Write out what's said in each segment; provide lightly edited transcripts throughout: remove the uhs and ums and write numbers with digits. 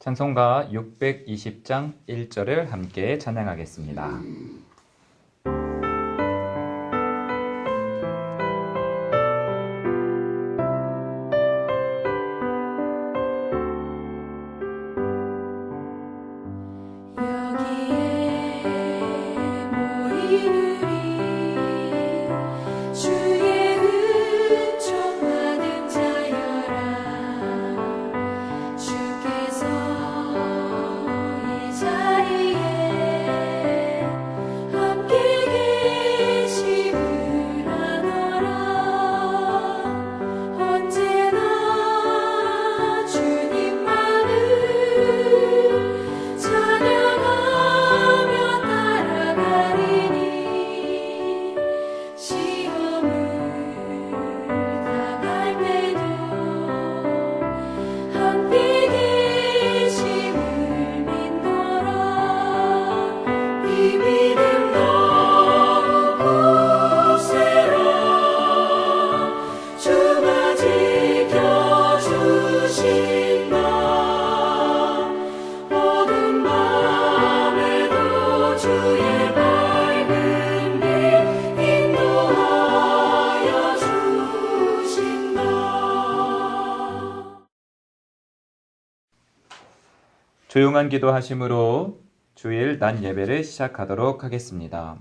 찬송가 620장 1절을 함께 찬양하겠습니다. 조용한 기도하심으로 주일 낮 예배를 시작하도록 하겠습니다.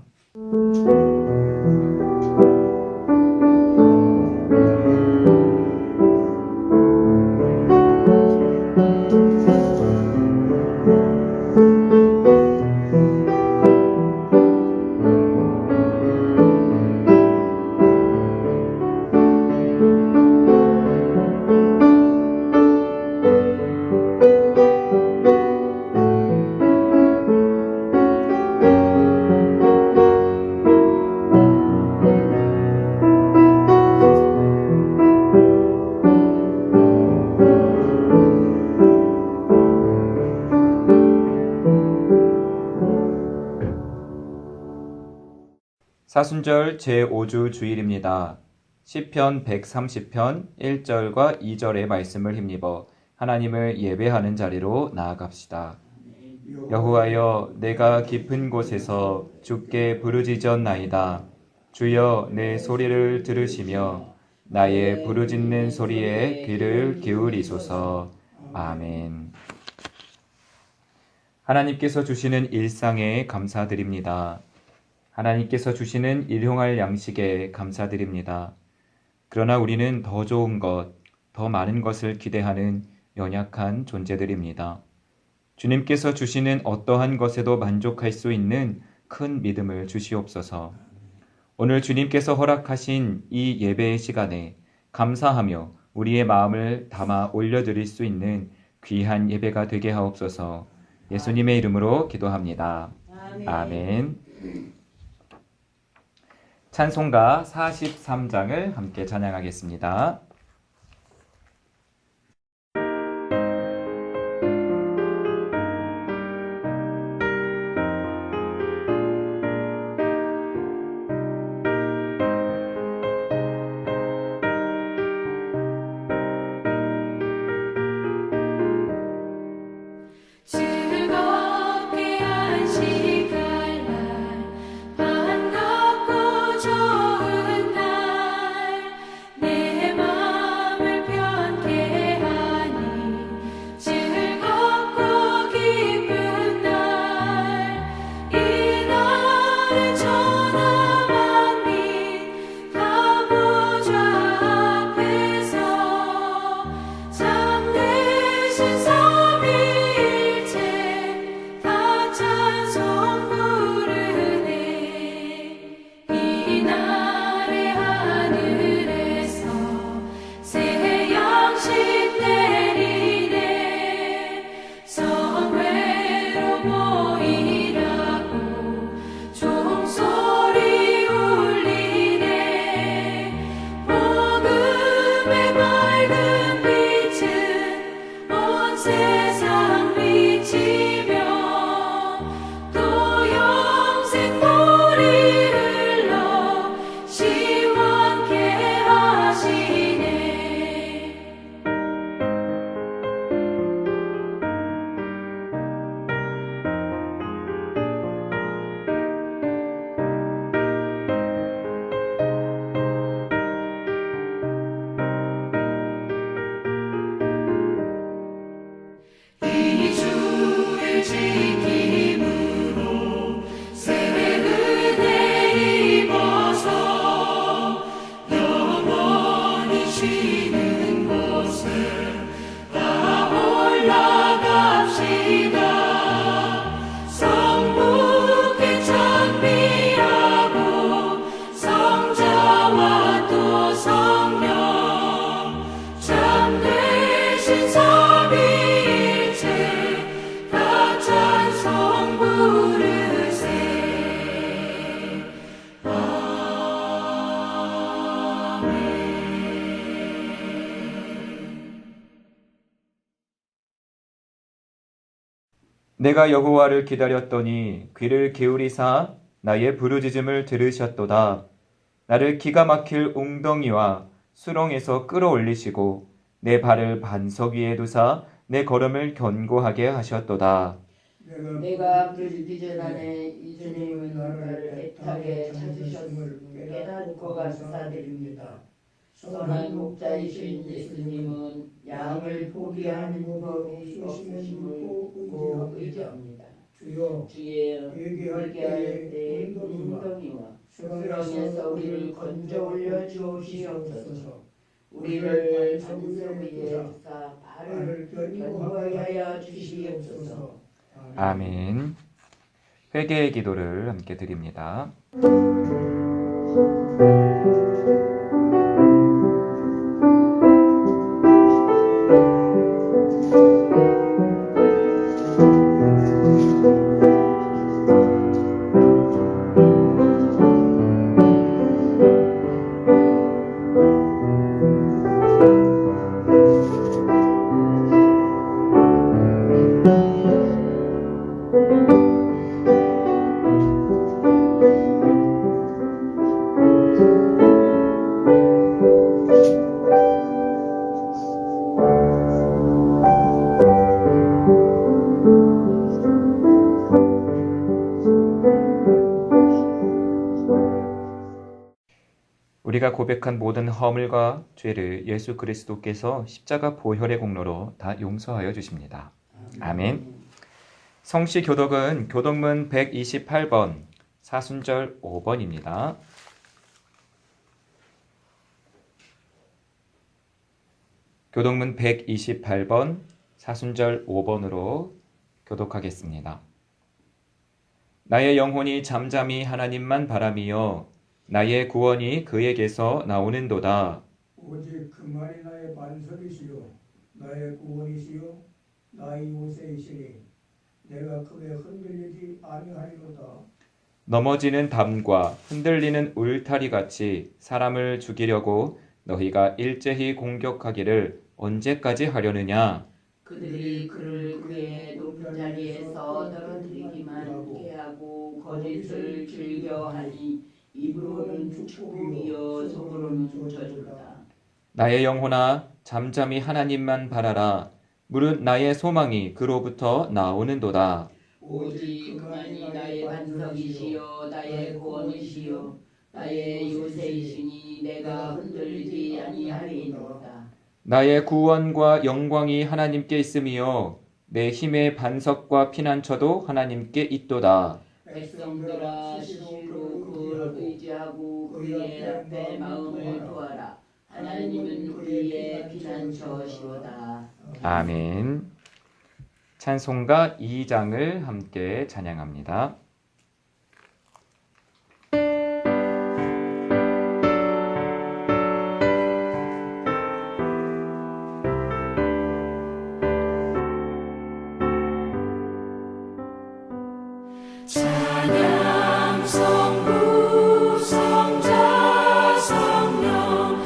사순절 제5주 주일입니다. 시편 130편 1절과 2절의 말씀을 힘입어 하나님을 예배하는 자리로 나아갑시다. 여호와여, 내가 깊은 곳에서 주께 부르짖었나이다. 주여, 내 소리를 들으시며 나의 부르짖는 소리에 귀를 기울이소서. 아멘. 하나님께서 주시는 일상에 감사드립니다. 하나님께서 주시는 일용할 양식에 감사드립니다. 그러나 우리는 더 좋은 것, 더 많은 것을 기대하는 연약한 존재들입니다. 주님께서 주시는 어떠한 것에도 만족할 수 있는 큰 믿음을 주시옵소서. 오늘 주님께서 허락하신 이 예배의 시간에 감사하며 우리의 마음을 담아 올려드릴 수 있는 귀한 예배가 되게 하옵소서. 예수님의 이름으로 기도합니다. 아멘. 찬송가 43장을 함께 찬양하겠습니다. 내가 여호와를 기다렸더니 귀를 기울이사 나의 부르짖음을 들으셨도다. 나를 기가 막힐 웅덩이와 수렁에서 끌어올리시고 내 발을 반석 위에 두사 내 걸음을 견고하게 하셨도다. 내가 부르짖기 전에 이 주님은 나를 애타게 찾으셨음을 깨닫고 감사드립니다. 선한 목자이신 예수님은 양을 포기하는 법이 없으심을 꼭 의지합니다. 주여 회개할 때 웅덩이와 수렁에서 우리를 건져 올려 주시옵소서. 우리를 반석 위에 두사 발을 견고하게 하여 주시옵소서. 아멘. 회개의 기도를 함께 드립니다. 우리가 고백한 모든 허물과 죄를 예수 그리스도께서 십자가 보혈의 공로로 다 용서하여 주십니다. 아멘. 성시 교독은 교독문 128번, 사순절 5번입니다. 교독문 128번, 사순절 5번으로 교독하겠습니다. 나의 영혼이 잠잠히 하나님만 바라미어 나의 구원이 그에게서 나오는도다. 오직 그만이 나의 반석이시요 나의 구원이시요 나의 요새이시니 내가 크게 흔들리지 아니하리로다. 넘어지는 담과 흔들리는 울타리같이 사람을 죽이려고 너희가 일제히 공격하기를 언제까지 하려느냐. 그들이 그를 그의 높은 자리에서 떨어뜨리기만 깨하고 거짓을 즐겨하니 입으로는 축복이요 속으로는 저주다. 나의 영혼아 잠잠히 하나님만 바라라. 무릇 나의 소망이 그로부터 나오는도다. 오직 그만이 나의 반석이시요 나의 구원이시요 나의 요새이시니 내가 흔들리지 아니하리이로다. 나의 구원과 영광이 하나님께 있으며 내 힘의 반석과 피난처도 하나님께 있도다. 백성들아 스스로 그를 의지하고 그의 앞에 마음을 두어라. 하나님은 우리의 피난처시로다. 아멘. 찬송가 2장을 함께 찬양합니다. 찬양 성부 성자 성령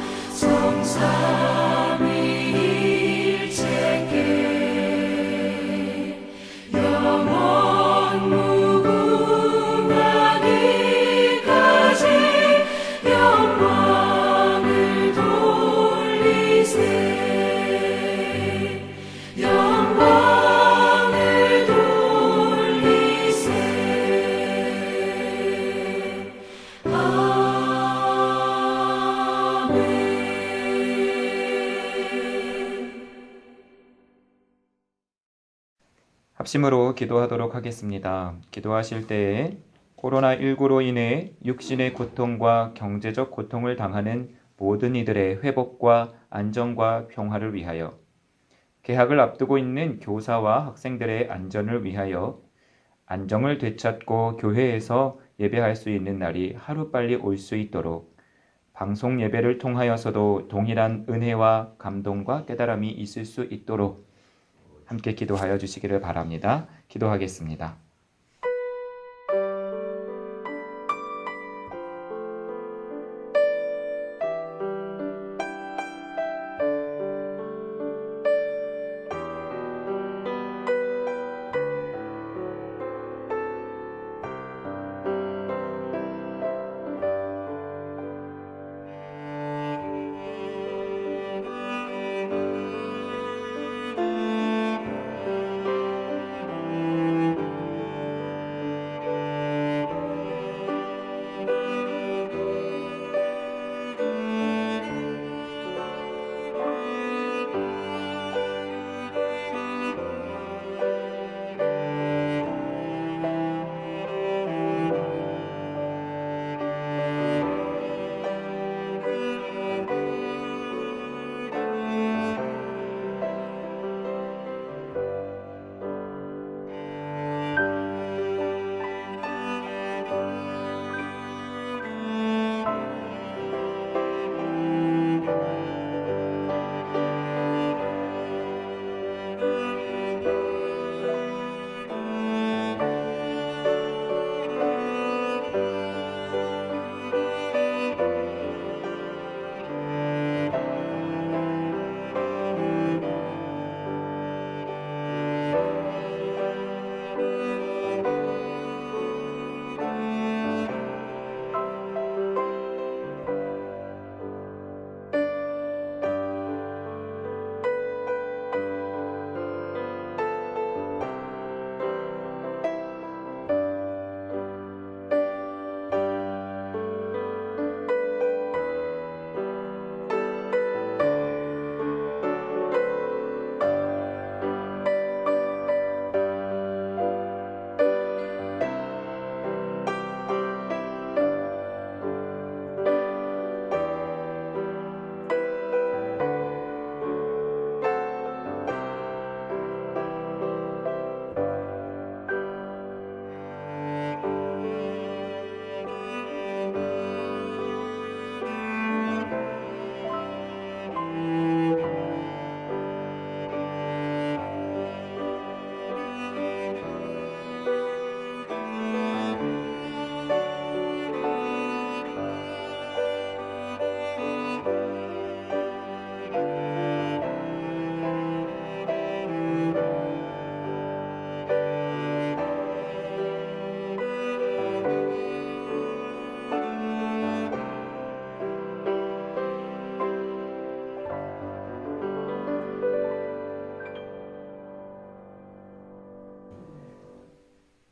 성삼위일체께 영원 무궁하기까지 영광을 돌리세. 합심으로 기도하도록 하겠습니다. 기도하실 때에 코로나19로 인해 육신의 고통과 경제적 고통을 당하는 모든 이들의 회복과 안정과 평화를 위하여, 개학을 앞두고 있는 교사와 학생들의 안전을 위하여 안정을 되찾고 교회에서 예배할 수 있는 날이 하루빨리 올 수 있도록 방송 예배를 통하여서도 동일한 은혜와 감동과 깨달음이 있을 수 있도록 함께 기도하여 주시기를 바랍니다. 기도하겠습니다.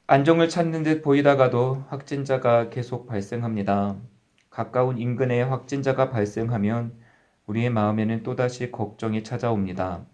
안정을 찾는 듯 보이다가도 확진자가 계속 발생합니다. 가까운 인근에 확진자가 발생하면 우리의 마음에는 또다시 걱정이 찾아옵니다.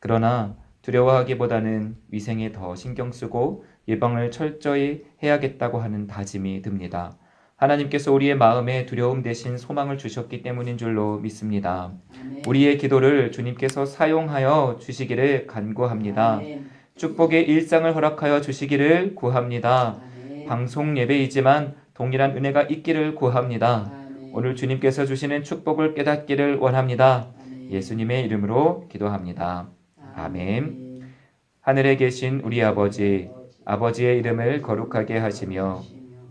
그러나 두려워하기보다는 위생에 더 신경 쓰고 예방을 철저히 해야겠다고 하는 다짐이 듭니다. 하나님께서 우리의 마음에 두려움 대신 소망을 주셨기 때문인 줄로 믿습니다. 아멘. 우리의 기도를 주님께서 사용하여 주시기를 간구합니다. 아멘. 축복의 일상을 허락하여 주시기를 구합니다. 아멘. 방송 예배이지만 동일한 은혜가 있기를 구합니다. 아멘. 오늘 주님께서 주시는 축복을 깨닫기를 원합니다. 아멘. 예수님의 이름으로 기도합니다. 아멘. 하늘에 계신 우리 아버지, 아버지의 이름을 거룩하게 하시며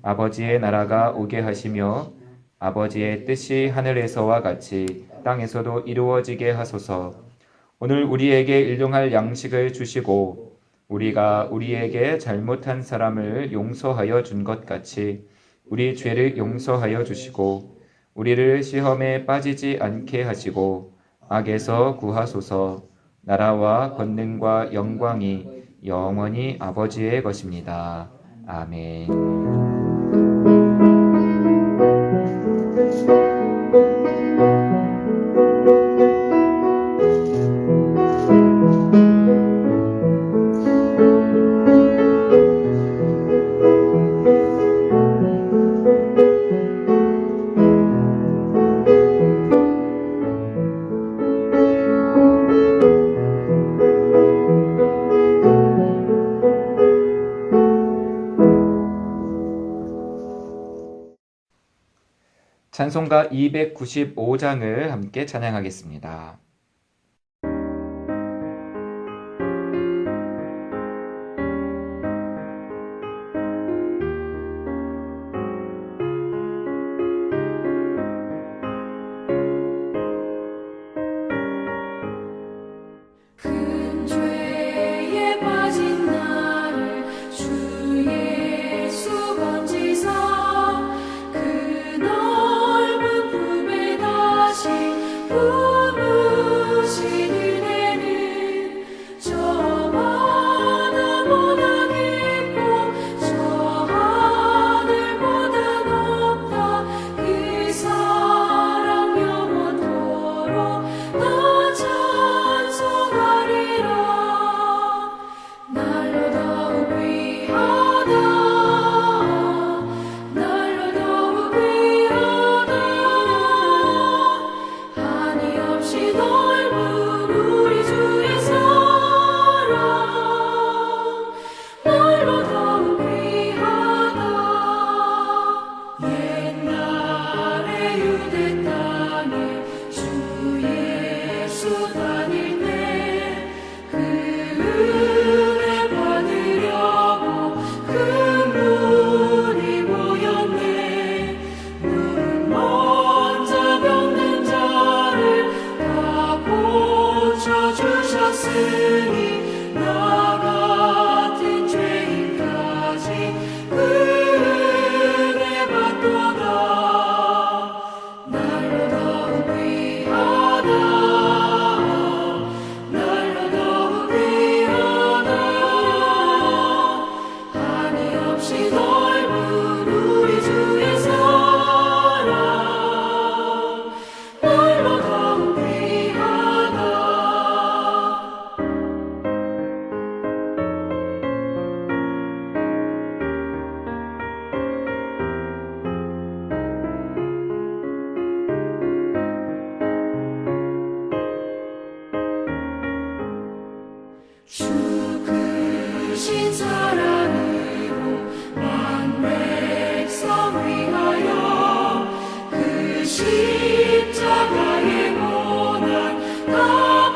아버지의 나라가 오게 하시며 아버지의 뜻이 하늘에서와 같이 땅에서도 이루어지게 하소서. 오늘 우리에게 일용할 양식을 주시고 우리가 우리에게 잘못한 사람을 용서하여 준 것 같이 우리 죄를 용서하여 주시고 우리를 시험에 빠지지 않게 하시고 악에서 구하소서. 나라와 권능과 영광이 영원히 아버지의 것입니다. 아멘. 찬송가 295장을 함께 찬양하겠습니다. 큰 죄에 빠진 나를 주 예수 건지사 그 넓은 품에 다시 품으신 은혜는 저 바다보다 깊고 저 하늘보다 높다. 그 사랑 영원토록 나 찬송하리라. 날로 더욱 귀하다. 날로 더욱 귀하다. 한이 없이 넓은 우리 주의 사랑. 날로 더욱 귀하다. 옛날에 유대 땅에 주 예수 다닐 때 그 은혜 받으려고 큰 문이 모였네. 문 먼저 병든 자를 다 고쳐주셨으니 나 같은 죄인까지 그 은혜 받도다. 날로 더욱 귀하다. 날로 더욱 귀하다. 한이 없이 넓은 우리 주의 사랑. 날로 더욱 귀하다. 주 크신 사랑으로 만 백성 위하여 그 십자가의 고난 다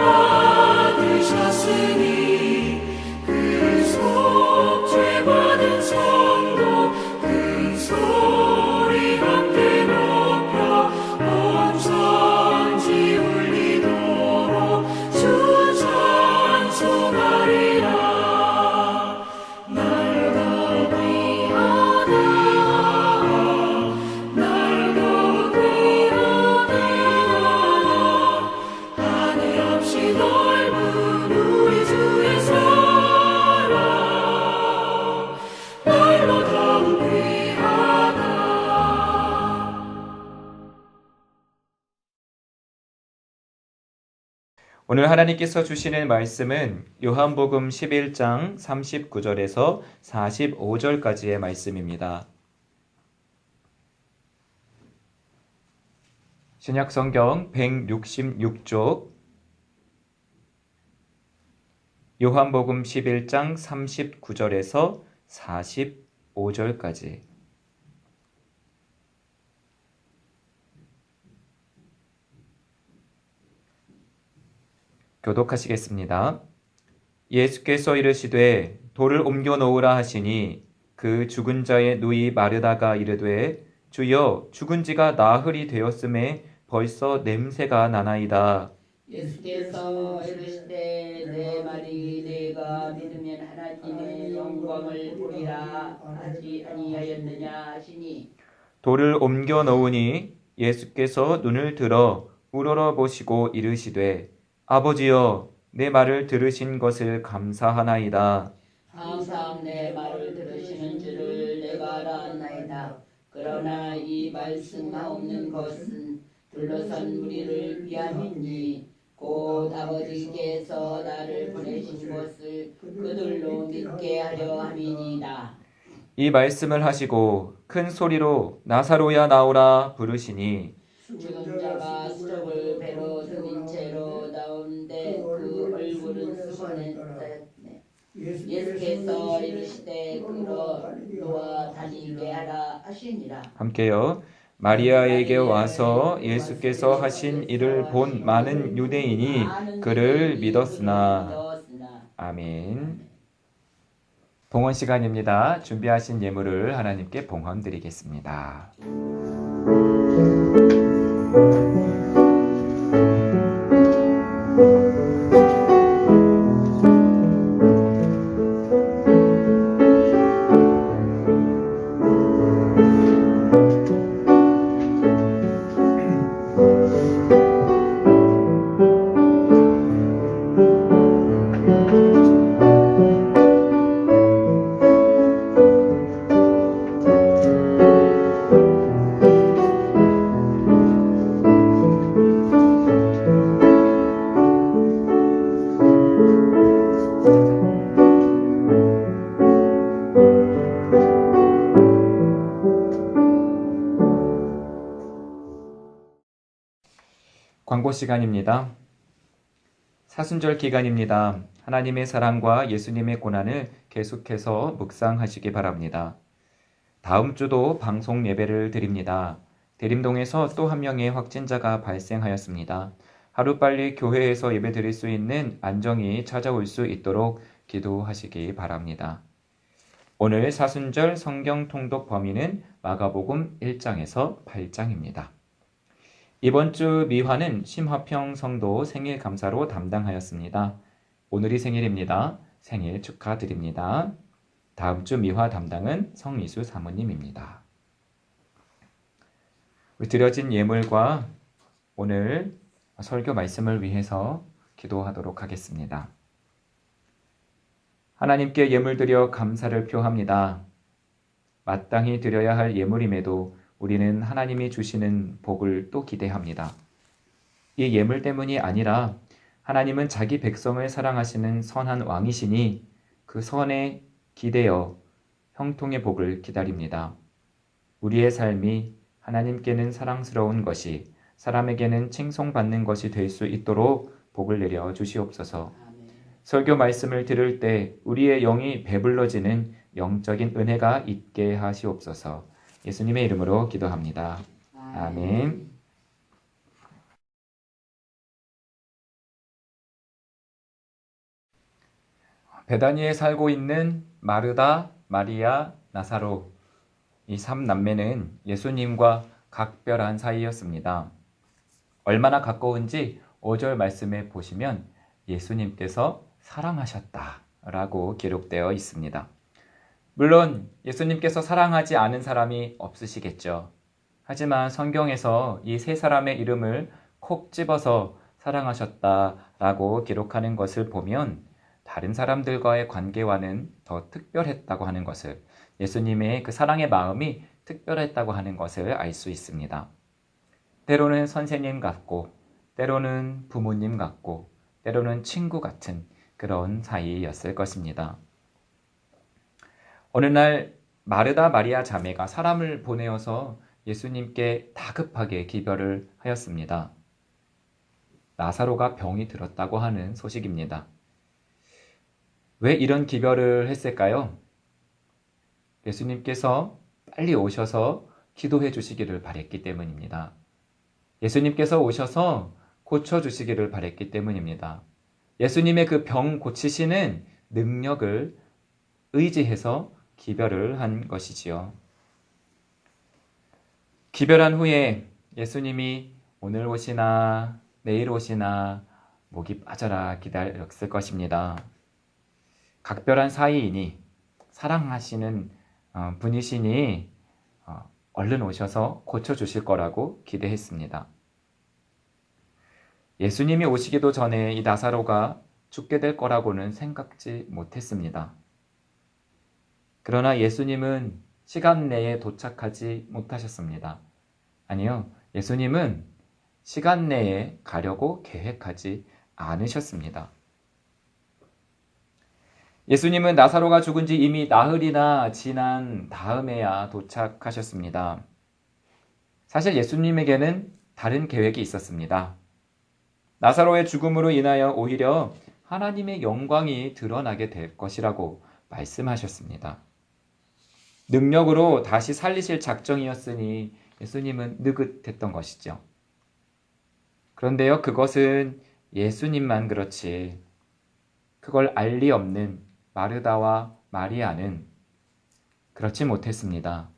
받으셨으니 그 속죄 받은 성도 큰 소리 함께 높여 온 천지 울리도록 주 찬송하리라. 오늘 하나님께서 주시는 말씀은 요한복음 11장 39절에서 45절까지의 말씀입니다. 신약성경 166쪽 요한복음 11장 39절에서 45절까지 교독하시겠습니다. 예수께서 이르시되 돌을 옮겨 놓으라 하시니 그 죽은 자의 누이 마르다가 이르되 주여 죽은 지가 나흘이 되었음에 벌써 냄새가 나나이다. 예수께서 이르시되 내 말이 내가 믿으면 하나님의 영광을 보리라 하지 아니하였느냐 하시니 돌을 옮겨 놓으니 예수께서 눈을 들어 우러러 보시고 이르시되 아버지여 내 말을 들으신 것을 감사하나이다. 항상 내 말을 들으시는 줄을 내가 알았나이다. 그러나 이 말씀하옵는 것은 둘러선 무리를 위함이니 곧 아버지께서 나를 보내신 것을 그들로 믿게 하려 함이니이다. 이 말씀을 하시고 큰 소리로 나사로야 나오라 부르시니 죽은 자가 수족을 배로 들인 채로 나오는데 그 얼굴은 수건에 예수께서 이르시되 그로 놓아 다니게 하라 하시니라. 함께요. 마리아에게 와서 예수께서 하신 일을 본 많은 유대인이 그를 믿었으나 아멘. 봉헌 시간입니다. 준비하신 예물을 하나님께 봉헌 드리겠습니다. 광고 시간입니다. 사순절 기간입니다. 하나님의 사랑과 예수님의 고난을 계속해서 묵상하시기 바랍니다. 다음 주도 방송 예배를 드립니다. 대림동에서 또 한 명의 확진자가 발생하였습니다. 하루빨리 교회에서 예배 드릴 수 있는 안정이 찾아올 수 있도록 기도하시기 바랍니다. 오늘 사순절 성경 통독 범위는 마가복음 1장에서 8장입니다. 이번 주 미화는 심화평 성도 생일 감사로 담당하였습니다. 오늘이 생일입니다. 생일 축하드립니다. 다음 주 미화 담당은 성미수 사모님입니다. 드려진 예물과 오늘 설교 말씀을 위해서 기도하도록 하겠습니다. 하나님께 예물 드려 감사를 표합니다. 마땅히 드려야 할 예물임에도 우리는 하나님이 주시는 복을 또 기대합니다. 이 예물 때문이 아니라 하나님은 자기 백성을 사랑하시는 선한 왕이시니 그 선에 기대어 형통의 복을 기다립니다. 우리의 삶이 하나님께는 사랑스러운 것이 사람에게는 칭송받는 것이 될 수 있도록 복을 내려 주시옵소서. 설교 말씀을 들을 때 우리의 영이 배불러지는 영적인 은혜가 있게 하시옵소서. 예수님의 이름으로 기도합니다. 아멘. 베다니에 살고 있는 마르다, 마리아, 나사로 이 3남매는 예수님과 각별한 사이였습니다. 얼마나 가까운지 5절 말씀에 보시면 예수님께서 사랑하셨다라고 기록되어 있습니다. 물론 예수님께서 사랑하지 않은 사람이 없으시겠죠. 하지만 성경에서 이 세 사람의 이름을 콕 집어서 사랑하셨다라고 기록하는 것을 보면 다른 사람들과의 관계와는 더 특별했다고 하는 것을, 예수님의 그 사랑의 마음이 특별했다고 하는 것을 알 수 있습니다. 때로는 선생님 같고, 때로는 부모님 같고, 때로는 친구 같은 그런 사이였을 것입니다. 어느 날 마르다 마리아 자매가 사람을 보내어서 예수님께 다급하게 기별을 하였습니다. 나사로가 병이 들었다고 하는 소식입니다. 왜 이런 기별을 했을까요? 예수님께서 빨리 오셔서 기도해 주시기를 바랬기 때문입니다. 예수님께서 오셔서 고쳐주시기를 바랬기 때문입니다. 예수님의 그 병 고치시는 능력을 의지해서 기별을 한 것이지요. 기별한 후에 예수님이 오늘 오시나 내일 오시나 목이 빠져라 기다렸을 것입니다. 각별한 사이이니 사랑하시는 분이시니 얼른 오셔서 고쳐주실 거라고 기대했습니다. 예수님이 오시기도 전에 이 나사로가 죽게 될 거라고는 생각지 못했습니다. 그러나 예수님은 시간 내에 도착하지 못하셨습니다. 아니요, 예수님은 시간 내에 가려고 계획하지 않으셨습니다. 예수님은 나사로가 죽은 지 이미 나흘이나 지난 다음에야 도착하셨습니다. 사실 예수님에게는 다른 계획이 있었습니다. 나사로의 죽음으로 인하여 오히려 하나님의 영광이 드러나게 될 것이라고 말씀하셨습니다. 능력으로 다시 살리실 작정이었으니 예수님은 느긋했던 것이죠. 그런데요, 그것은 예수님만 그렇지 그걸 알 리 없는 마르다와 마리아는 그렇지 못했습니다.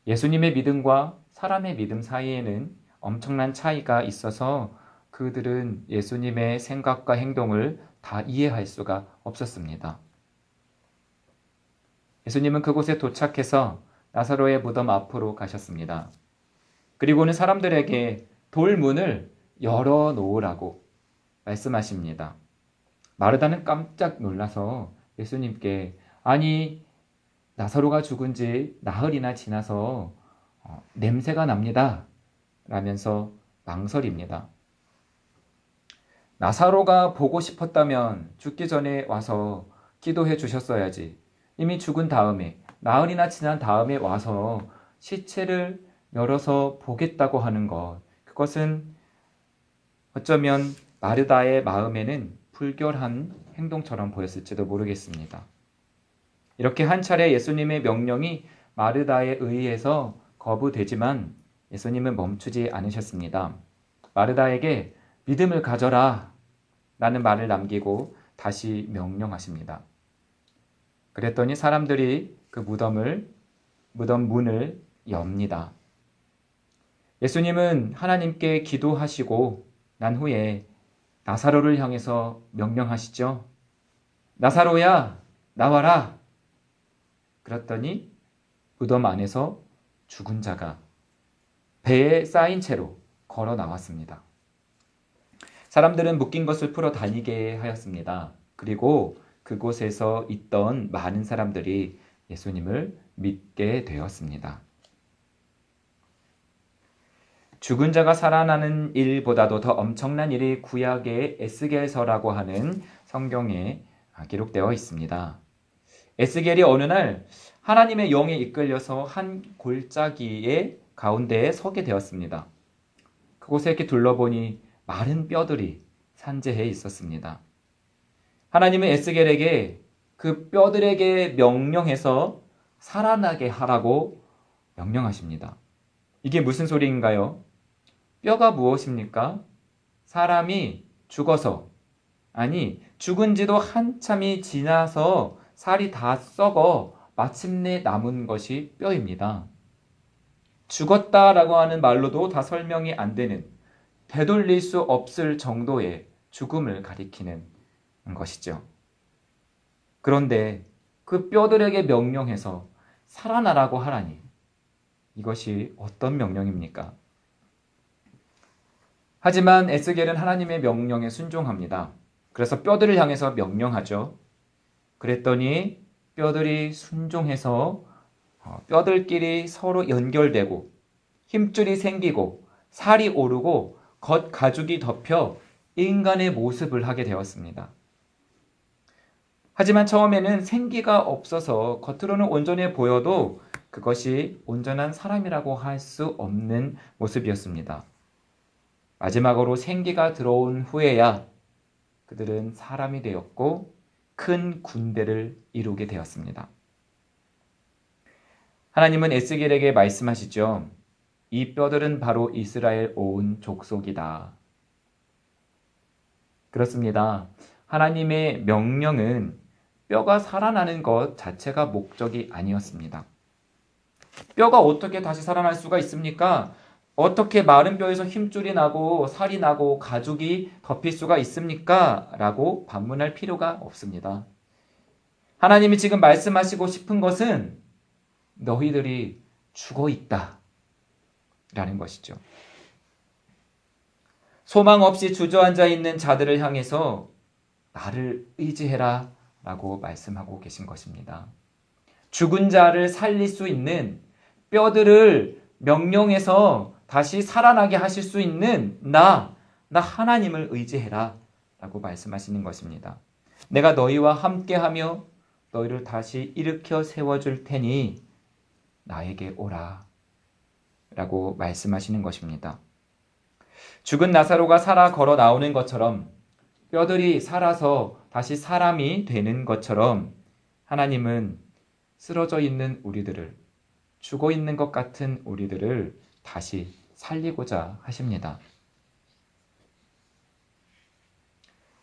예수님의 믿음과 사람의 믿음 사이에는 엄청난 차이가 있어서 그들은 예수님의 생각과 행동을 다 이해할 수가 없었습니다. 예수님은 그곳에 도착해서 나사로의 무덤 앞으로 가셨습니다. 그리고는 사람들에게 돌문을 열어놓으라고 말씀하십니다. 마르다는 깜짝 놀라서 예수님께 아니 나사로가 죽은 지 나흘이나 지나서 냄새가 납니다 라면서 망설입니다. 나사로가 보고 싶었다면 죽기 전에 와서 기도해 주셨어야지. 이미 죽은 다음에 나흘이나 지난 다음에 와서 시체를 열어서 보겠다고 하는 것, 그것은 어쩌면 마르다의 마음에는 불결한 행동처럼 보였을지도 모르겠습니다. 이렇게 한 차례 예수님의 명령이 마르다에 의해서 거부되지만 예수님은 멈추지 않으셨습니다. 마르다에게 믿음을 가져라 라는 말을 남기고 다시 명령하십니다. 그랬더니 사람들이 그 무덤 문을 엽니다. 예수님은 하나님께 기도하시고 난 후에 나사로를 향해서 명령하시죠. 나사로야, 나와라. 그랬더니 무덤 안에서 죽은 자가 배에 쌓인 채로 걸어 나왔습니다. 사람들은 묶인 것을 풀어 다니게 하였습니다. 그리고 그곳에서 있던 많은 사람들이 예수님을 믿게 되었습니다. 죽은 자가 살아나는 일보다도 더 엄청난 일이 구약의 에스겔서라고 하는 성경에 기록되어 있습니다. 에스겔이 어느 날 하나님의 영에 이끌려서 한 골짜기의 가운데에 서게 되었습니다. 그곳에 이렇게 둘러보니 마른 뼈들이 산재해 있었습니다. 하나님은 에스겔에게 그 뼈들에게 명령해서 살아나게 하라고 명령하십니다. 이게 무슨 소리인가요? 뼈가 무엇입니까? 사람이 죽어서, 아니 죽은 지도 한참이 지나서 살이 다 썩어 마침내 남은 것이 뼈입니다. 죽었다라고 하는 말로도 다 설명이 안 되는, 되돌릴 수 없을 정도의 죽음을 가리키는 것이죠. 그런데 그 뼈들에게 명령해서 살아나라고 하라니, 이것이 어떤 명령입니까? 하지만 에스겔은 하나님의 명령에 순종합니다. 그래서 뼈들을 향해서 명령하죠. 그랬더니 뼈들이 순종해서 뼈들끼리 서로 연결되고 힘줄이 생기고 살이 오르고 겉가죽이 덮여 인간의 모습을 하게 되었습니다. 하지만 처음에는 생기가 없어서 겉으로는 온전해 보여도 그것이 온전한 사람이라고 할 수 없는 모습이었습니다. 마지막으로 생기가 들어온 후에야 그들은 사람이 되었고 큰 군대를 이루게 되었습니다. 하나님은 에스겔에게 말씀하시죠. 이 뼈들은 바로 이스라엘 온 족속이다. 그렇습니다. 하나님의 명령은 뼈가 살아나는 것 자체가 목적이 아니었습니다. 뼈가 어떻게 다시 살아날 수가 있습니까? 어떻게 마른 뼈에서 힘줄이 나고 살이 나고 가죽이 덮일 수가 있습니까? 라고 반문할 필요가 없습니다. 하나님이 지금 말씀하시고 싶은 것은 너희들이 죽어 있다 라는 것이죠. 소망 없이 주저앉아 있는 자들을 향해서 나를 의지해라 라고 말씀하고 계신 것입니다. 죽은 자를 살릴 수 있는, 뼈들을 명령해서 다시 살아나게 하실 수 있는 나 하나님을 의지해라 라고 말씀하시는 것입니다. 내가 너희와 함께하며 너희를 다시 일으켜 세워줄 테니 나에게 오라 라고 말씀하시는 것입니다. 죽은 나사로가 살아 걸어 나오는 것처럼, 뼈들이 살아서 다시 사람이 되는 것처럼 하나님은 쓰러져 있는 우리들을, 죽어 있는 것 같은 우리들을 다시 살리고자 하십니다.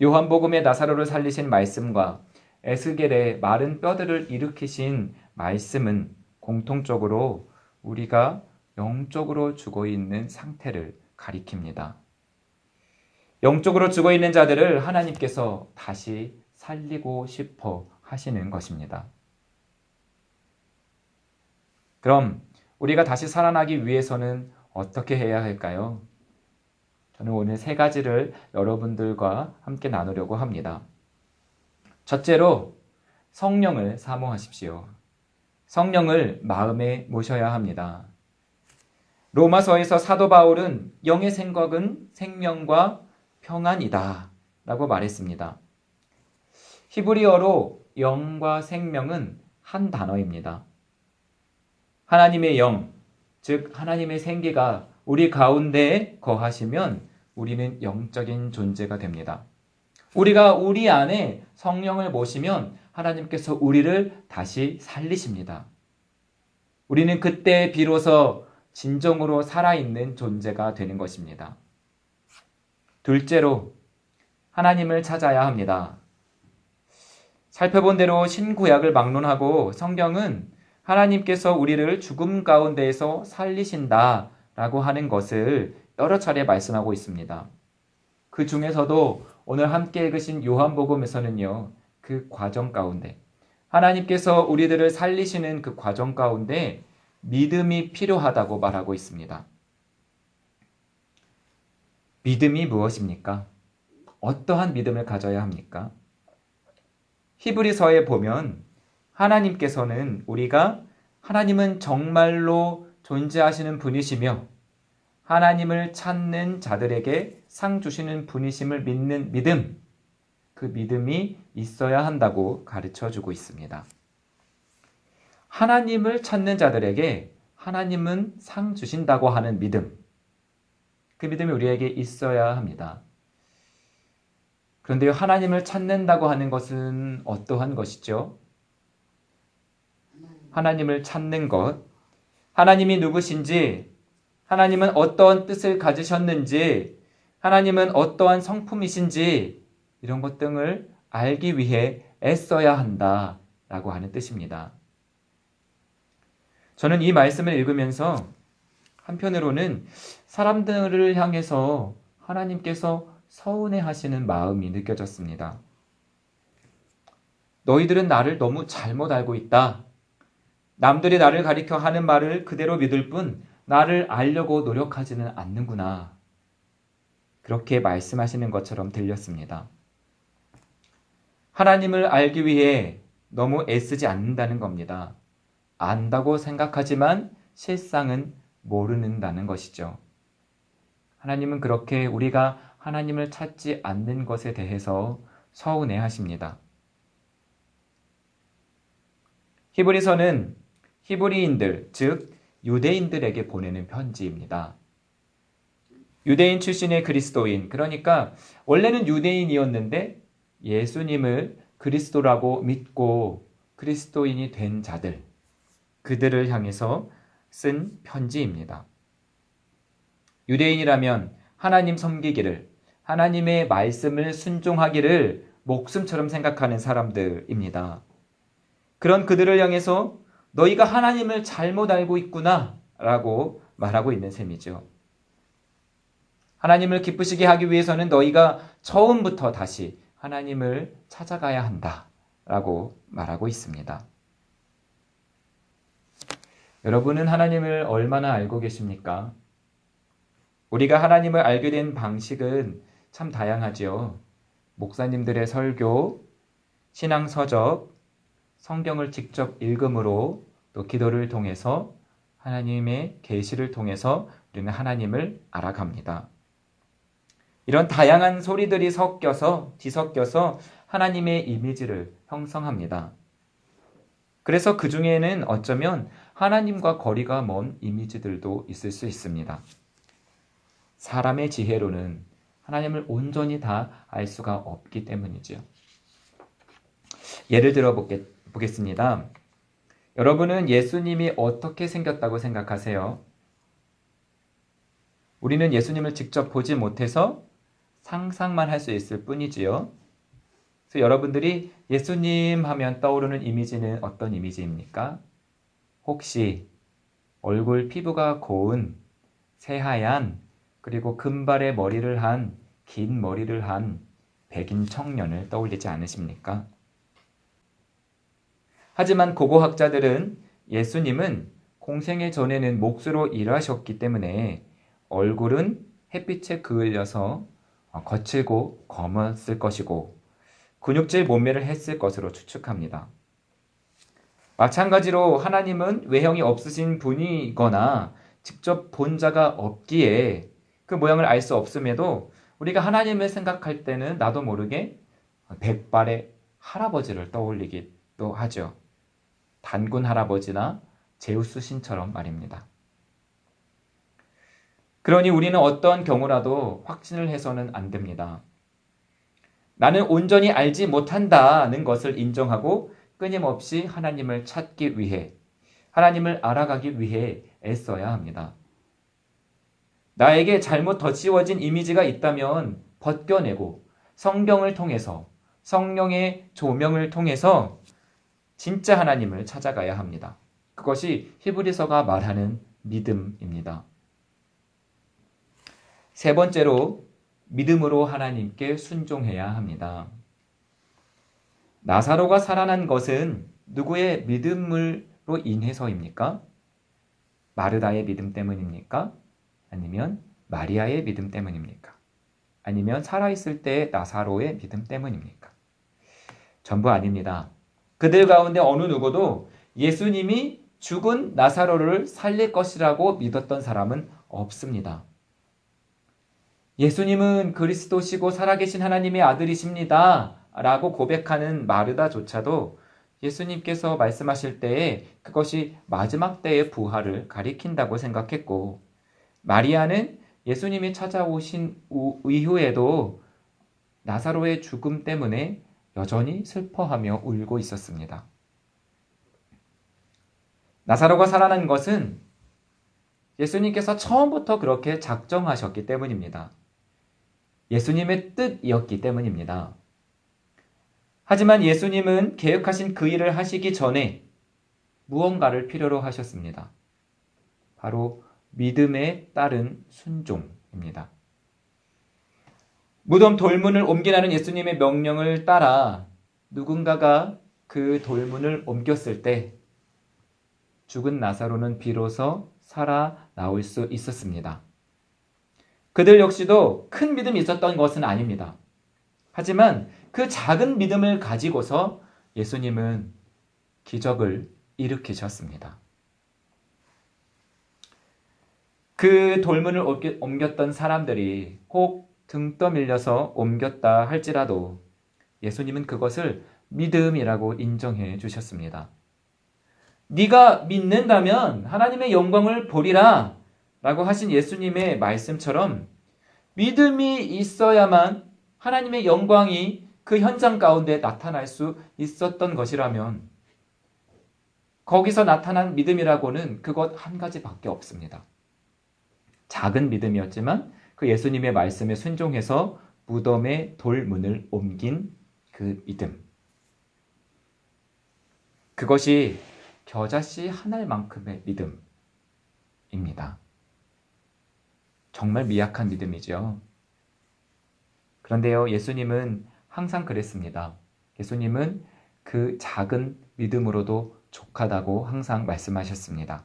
요한복음의 나사로를 살리신 말씀과 에스겔의 마른 뼈들을 일으키신 말씀은 공통적으로 우리가 영적으로 죽어 있는 상태를 가리킵니다. 영적으로 죽어 있는 자들을 하나님께서 다시 살리고 싶어 하시는 것입니다. 그럼 우리가 다시 살아나기 위해서는 어떻게 해야 할까요? 저는 오늘 3가지를 여러분들과 함께 나누려고 합니다. 첫째로 성령을 사모하십시오. 성령을 마음에 모셔야 합니다. 로마서에서 사도 바울은 영의 생각은 생명과 평안이다 라고 말했습니다. 히브리어로 영과 생명은 한 단어입니다. 하나님의 영, 즉 하나님의 생기가 우리 가운데에 거하시면 우리는 영적인 존재가 됩니다. 우리가 우리 안에 성령을 모시면 하나님께서 우리를 다시 살리십니다. 우리는 그때 비로소 진정으로 살아있는 존재가 되는 것입니다. 둘째로 하나님을 찾아야 합니다. 살펴본 대로 신구약을 막론하고 성경은 하나님께서 우리를 죽음 가운데에서 살리신다라고 하는 것을 여러 차례 말씀하고 있습니다. 그 중에서도 오늘 함께 읽으신 요한복음에서는요, 그 과정 가운데, 하나님께서 우리들을 살리시는 그 과정 가운데 믿음이 필요하다고 말하고 있습니다. 믿음이 무엇입니까? 어떠한 믿음을 가져야 합니까? 히브리서에 보면 하나님께서는 하나님은 정말로 존재하시는 분이시며 하나님을 찾는 자들에게 상 주시는 분이심을 믿는 믿음, 그 믿음이 있어야 한다고 가르쳐주고 있습니다. 하나님을 찾는 자들에게 하나님은 상 주신다고 하는 믿음, 그 믿음이 우리에게 있어야 합니다. 그런데 하나님을 찾는다고 하는 것은 어떠한 것이죠? 하나님을 찾는 것, 하나님이 누구신지, 하나님은 어떠한 뜻을 가지셨는지, 하나님은 어떠한 성품이신지 이런 것 등을 알기 위해 애써야 한다라고 하는 뜻입니다. 저는 이 말씀을 읽으면서 한편으로는 사람들을 향해서 하나님께서 서운해하시는 마음이 느껴졌습니다. 너희들은 나를 너무 잘못 알고 있다. 남들이 나를 가리켜 하는 말을 그대로 믿을 뿐 나를 알려고 노력하지는 않는구나. 그렇게 말씀하시는 것처럼 들렸습니다. 하나님을 알기 위해 너무 애쓰지 않는다는 겁니다. 안다고 생각하지만 실상은 모르는다는 것이죠. 하나님은 그렇게 우리가 하나님을 찾지 않는 것에 대해서 서운해 하십니다. 히브리서는 히브리인들, 즉 유대인들에게 보내는 편지입니다. 유대인 출신의 그리스도인, 그러니까 원래는 유대인이었는데 예수님을 그리스도라고 믿고 그리스도인이 된 자들, 그들을 향해서 쓴 편지입니다. 유대인이라면 하나님 섬기기를, 하나님의 말씀을 순종하기를 목숨처럼 생각하는 사람들입니다. 그런 그들을 향해서 너희가 하나님을 잘못 알고 있구나 라고 말하고 있는 셈이죠. 하나님을 기쁘시게 하기 위해서는 너희가 처음부터 다시 하나님을 찾아가야 한다 라고 말하고 있습니다. 여러분은 하나님을 얼마나 알고 계십니까? 우리가 하나님을 알게 된 방식은 참 다양하지요. 목사님들의 설교, 신앙 서적, 성경을 직접 읽음으로 또 기도를 통해서 하나님의 계시를 통해서 우리는 하나님을 알아갑니다. 이런 다양한 소리들이 뒤섞여서 하나님의 이미지를 형성합니다. 그래서 그 중에는 어쩌면 하나님과 거리가 먼 이미지들도 있을 수 있습니다. 사람의 지혜로는 하나님을 온전히 다 알 수가 없기 때문이죠. 예를 들어 보겠습니다. 여러분은 예수님이 어떻게 생겼다고 생각하세요? 우리는 예수님을 직접 보지 못해서 상상만 할 수 있을 뿐이지요. 그래서 여러분들이 예수님 하면 떠오르는 이미지는 어떤 이미지입니까? 혹시 얼굴 피부가 고운 새하얀 그리고 금발의 머리를 한 긴 머리를 한 백인 청년을 떠올리지 않으십니까? 하지만 고고학자들은 예수님은 공생애 전에는 몫으로 일하셨기 때문에 얼굴은 햇빛에 그을려서 거칠고 검었을 것이고 근육질 몸매를 했을 것으로 추측합니다. 마찬가지로 하나님은 외형이 없으신 분이거나 직접 본 자가 없기에 그 모양을 알 수 없음에도 우리가 하나님을 생각할 때는 나도 모르게 백발의 할아버지를 떠올리기도 하죠. 단군 할아버지나 제우스 신처럼 말입니다. 그러니 우리는 어떠한 경우라도 확신을 해서는 안 됩니다. 나는 온전히 알지 못한다는 것을 인정하고 끊임없이 하나님을 찾기 위해, 하나님을 알아가기 위해 애써야 합니다. 나에게 잘못 덧씌워진 이미지가 있다면 벗겨내고 성경을 통해서, 성령의 조명을 통해서 진짜 하나님을 찾아가야 합니다. 그것이 히브리서가 말하는 믿음입니다. 세 번째로 믿음으로 하나님께 순종해야 합니다. 나사로가 살아난 것은 누구의 믿음으로 인해서입니까? 마르다의 믿음 때문입니까? 아니면 마리아의 믿음 때문입니까? 아니면 살아있을 때의 나사로의 믿음 때문입니까? 전부 아닙니다. 그들 가운데 어느 누구도 예수님이 죽은 나사로를 살릴 것이라고 믿었던 사람은 없습니다. 예수님은 그리스도시고 살아계신 하나님의 아들이십니다 라고 고백하는 마르다조차도 예수님께서 말씀하실 때에 그것이 마지막 때의 부활을 가리킨다고 생각했고, 마리아는 예수님이 찾아오신 이후에도 나사로의 죽음 때문에 여전히 슬퍼하며 울고 있었습니다. 나사로가 살아난 것은 예수님께서 처음부터 그렇게 작정하셨기 때문입니다. 예수님의 뜻이었기 때문입니다. 하지만 예수님은 계획하신 그 일을 하시기 전에 무언가를 필요로 하셨습니다. 바로 믿음에 따른 순종입니다. 무덤 돌문을 옮기라는 예수님의 명령을 따라 누군가가 그 돌문을 옮겼을 때 죽은 나사로는 비로소 살아나올 수 있었습니다. 그들 역시도 큰 믿음이 있었던 것은 아닙니다. 하지만 그 작은 믿음을 가지고서 예수님은 기적을 일으키셨습니다. 그 돌문을 옮겼던 사람들이 혹 등 떠밀려서 옮겼다 할지라도 예수님은 그것을 믿음이라고 인정해 주셨습니다. 네가 믿는다면 하나님의 영광을 보리라 라고 하신 예수님의 말씀처럼 믿음이 있어야만 하나님의 영광이 그 현장 가운데 나타날 수 있었던 것이라면 거기서 나타난 믿음이라고는 그것 한 가지밖에 없습니다. 작은 믿음이었지만 그 예수님의 말씀에 순종해서 무덤의 돌문을 옮긴 그 믿음. 그것이 겨자씨 한 알만큼의 믿음입니다. 정말 미약한 믿음이죠. 그런데요, 예수님은 항상 그랬습니다. 예수님은 그 작은 믿음으로도 족하다고 항상 말씀하셨습니다.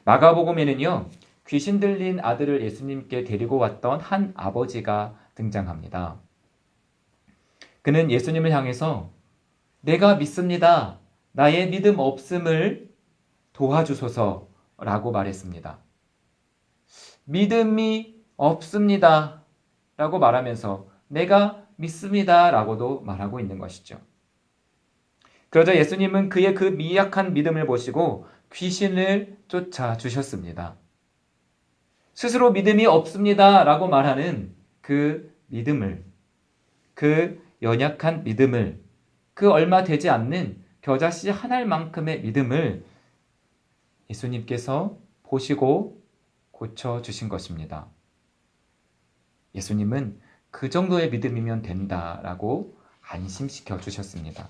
마가복음에는요, 귀신 들린 아들을 예수님께 데리고 왔던 한 아버지가 등장합니다. 그는 예수님을 향해서 내가 믿습니다. 나의 믿음 없음을 도와주소서라고 말했습니다. 믿음이 없습니다 라고 말하면서 내가 믿습니다 라고도 말하고 있는 것이죠. 그러자 예수님은 그의 그 미약한 믿음을 보시고 귀신을 쫓아주셨습니다. 스스로 믿음이 없습니다 라고 말하는 그 믿음을, 그 연약한 믿음을, 그 얼마 되지 않는 겨자씨 한 알만큼의 믿음을 예수님께서 보시고 고쳐주신 것입니다. 예수님은 그 정도의 믿음이면 된다라고 안심시켜 주셨습니다.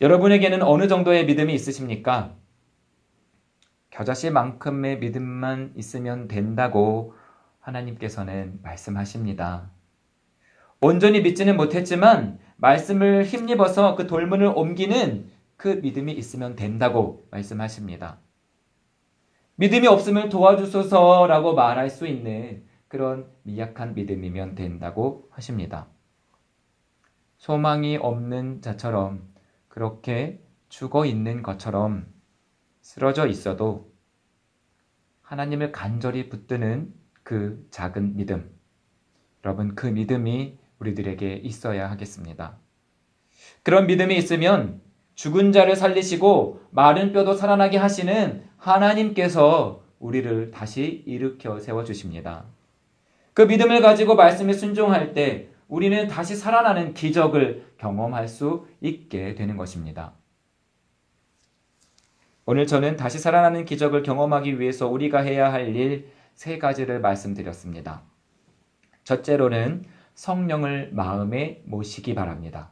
여러분에게는 어느 정도의 믿음이 있으십니까? 겨자씨만큼의 믿음만 있으면 된다고 하나님께서는 말씀하십니다. 온전히 믿지는 못했지만 말씀을 힘입어서 그 돌문을 옮기는 그 믿음이 있으면 된다고 말씀하십니다. 믿음이 없으면 도와주소서라고 말할 수 있는 그런 미약한 믿음이면 된다고 하십니다. 소망이 없는 자처럼 그렇게 죽어 있는 것처럼 쓰러져 있어도 하나님을 간절히 붙드는 그 작은 믿음, 여러분 그 믿음이 우리들에게 있어야 하겠습니다. 그런 믿음이 있으면 죽은 자를 살리시고 마른 뼈도 살아나게 하시는 하나님께서 우리를 다시 일으켜 세워주십니다. 그 믿음을 가지고 말씀에 순종할 때 우리는 다시 살아나는 기적을 경험할 수 있게 되는 것입니다. 오늘 저는 다시 살아나는 기적을 경험하기 위해서 우리가 해야 할 일 3가지를 말씀드렸습니다. 첫째로는 성령을 마음에 모시기 바랍니다.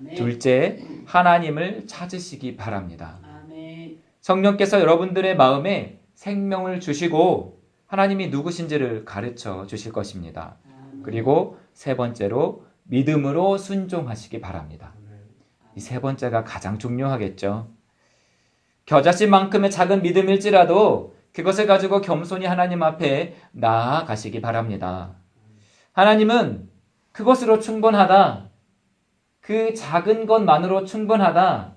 아멘. 둘째, 하나님을 찾으시기 바랍니다. 아멘. 성령께서 여러분들의 마음에 생명을 주시고 하나님이 누구신지를 가르쳐 주실 것입니다. 그리고 3번째로 믿음으로 순종하시기 바랍니다. 이 3번째가 가장 중요하겠죠. 겨자씨만큼의 작은 믿음일지라도 그것을 가지고 겸손히 하나님 앞에 나아가시기 바랍니다. 하나님은 그것으로 충분하다. 그 작은 것만으로 충분하다.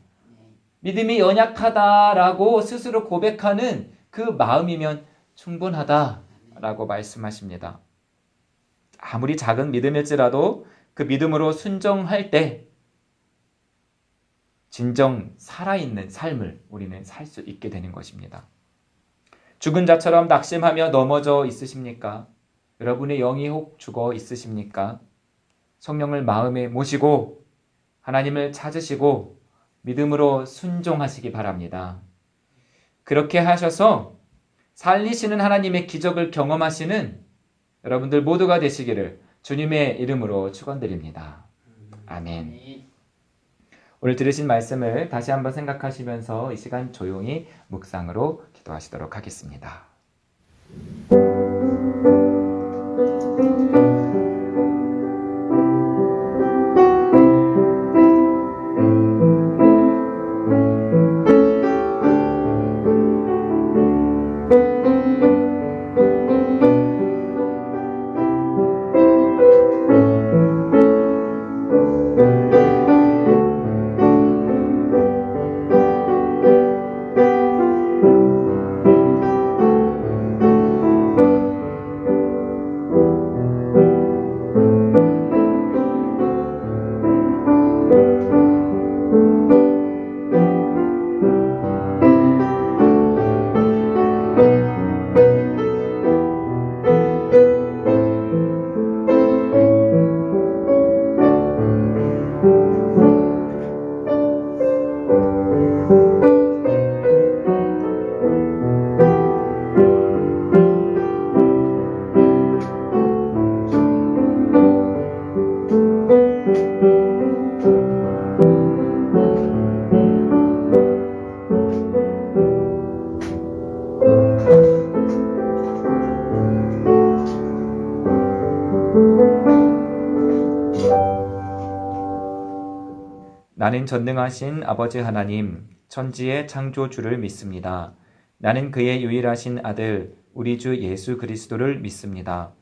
믿음이 연약하다라고 스스로 고백하는 그 마음이면 충분하다라고 말씀하십니다. 아무리 작은 믿음일지라도 그 믿음으로 순종할 때 진정 살아있는 삶을 우리는 살 수 있게 되는 것입니다. 죽은 자처럼 낙심하며 넘어져 있으십니까? 여러분의 영이 혹 죽어 있으십니까? 성령을 마음에 모시고 하나님을 찾으시고 믿음으로 순종하시기 바랍니다. 그렇게 하셔서 살리시는 하나님의 기적을 경험하시는 여러분들 모두가 되시기를 주님의 이름으로 축원드립니다. 아멘. 오늘 들으신 말씀을 다시 한번 생각하시면서 이 시간 조용히 묵상으로 기도하시도록 하겠습니다. 나는 전능하신 아버지 하나님, 천지의 창조주를 믿습니다. 나는 그의 유일하신 아들, 우리 주 예수 그리스도를 믿습니다.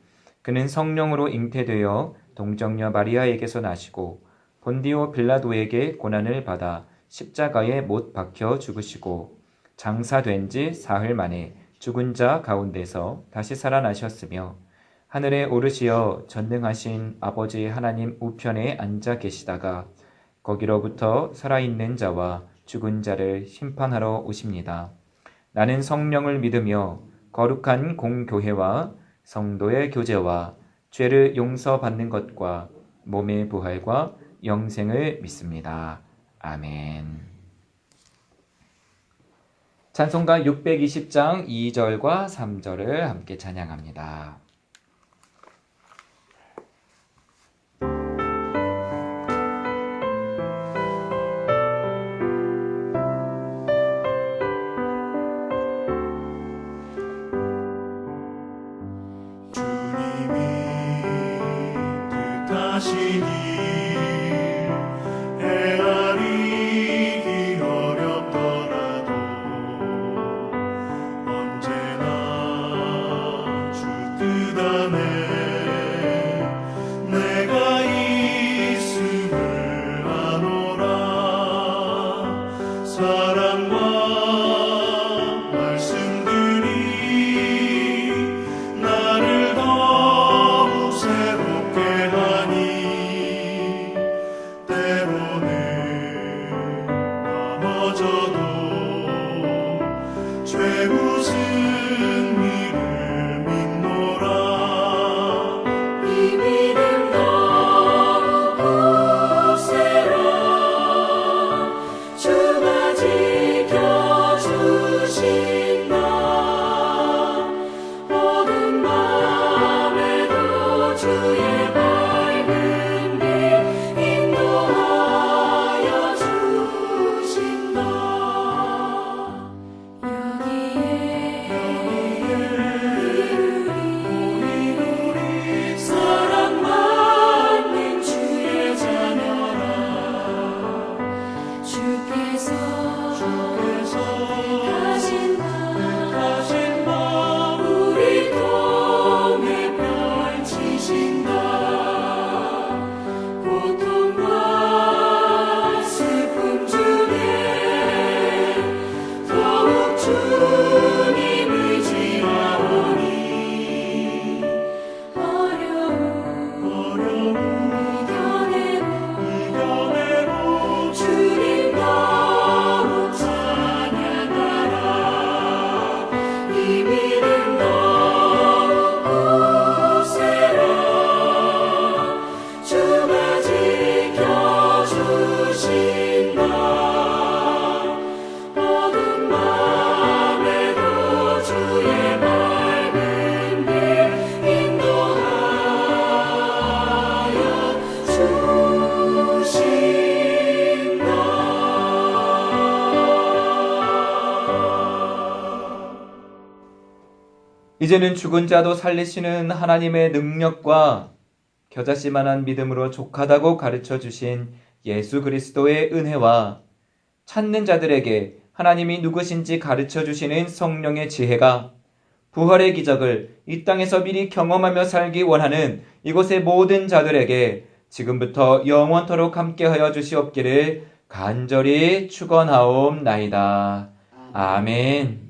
그는 성령으로 잉태되어 동정녀 마리아에게서 나시고 본디오 빌라도에게 고난을 받아 십자가에 못 박혀 죽으시고 장사된 지 사흘 만에 죽은 자 가운데서 다시 살아나셨으며 하늘에 오르시어 전능하신 아버지 하나님 우편에 앉아 계시다가 거기로부터 살아있는 자와 죽은 자를 심판하러 오십니다. 나는 성령을 믿으며 거룩한 공교회와 성도의 교제와 죄를 용서받는 것과 몸의 부활과 영생을 믿습니다. 아멘. 찬송가 620장 2절과 3절을 함께 찬양합니다. 뜻하시니 헤아리기 어렵더라도 언제나 주 뜻 안에 내가 있음을 아노라. 사랑과 말씀들이 나를 더욱 새롭게 하니 때로는 넘어져도 죄무슨 이를 믿노라. 이 믿음 더욱 굳세라. 주가 지켜주신다. 어두운 밤에도 주의 밝은 빛 인도하여 주신다. 여기에 사랑받는 주의 자녀라. 주께서 택하신 바 우리 통해 펼치신다. 고통과 슬픔 중에 더욱 주님 의지하오니 어려움 이겨내고 주님 더욱 찬양하라. 이 믿음 더욱 굳세라. 주가 지켜주신다. 어두운 밤에도 주의 밝은 빛 인도하여 주신다. 이제는 죽은 자도 살리시는 하나님의 능력과 겨자씨만한 믿음으로 족하다고 가르쳐 주신 예수 그리스도의 은혜와 찾는 자들에게 하나님이 누구신지 가르쳐 주시는 성령의 지혜가 부활의 기적을 이 땅에서 미리 경험하며 살기 원하는 이곳의 모든 자들에게 지금부터 영원토록 함께하여 주시옵기를 간절히 축원하옵나이다. 아멘.